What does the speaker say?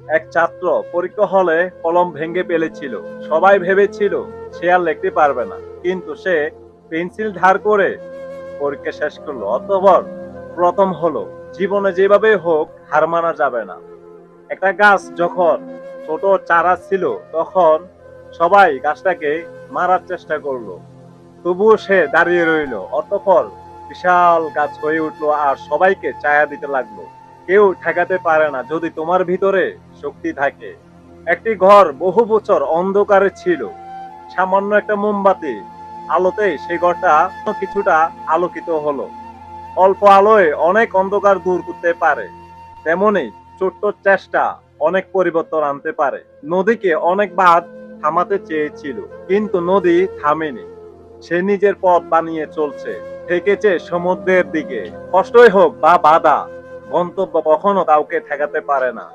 এক ছাত্র পরীক্ষা হলে কলম ভেঙে ফেলেছিল। সবাই ভেবেছিল সে আর লিখতে পারবে না, কিন্তু সে পেন্সিল ধার করে পরীক্ষা শেষ করলো। অতঃপর প্রথম হলো। জীবনে যেভাবে হোক হার মানা যাবে না। একটা গাছ যখন ছোট চারা ছিল, তখন সবাই গাছটাকে মারার চেষ্টা করলো, তবুও সে দাঁড়িয়ে রইল। অতঃপর বিশাল গাছ হয়ে উঠলো আর সবাইকে ছায়া দিতে লাগলো। কেউ ঠেকাতে পারে না যদি তোমার ভিতরে শক্তি থাকে। একটি ঘর বহু বছর অন্ধকারে ছিল। সামান্য একটা মোমবাতি আলোতেই সেই ঘরটা কিছুটা আলোকিত হলো। অল্প আলোয় অনেক অন্ধকার দূর করতে পারে। তেমনি ছোট্ট চেষ্টা অনেক পরিবর্তন আনতে পারে। নদীকে অনেকবার থামাতে চেয়েছিল, কিন্তু নদী থামেনি। সে নিজের পথ বানিয়ে চলছে, থেকেছে সমুদ্রের দিকে। কষ্টই হোক বা বাধা, গন্তব্য কখনো কাউকে ঠেকাতে পারে না।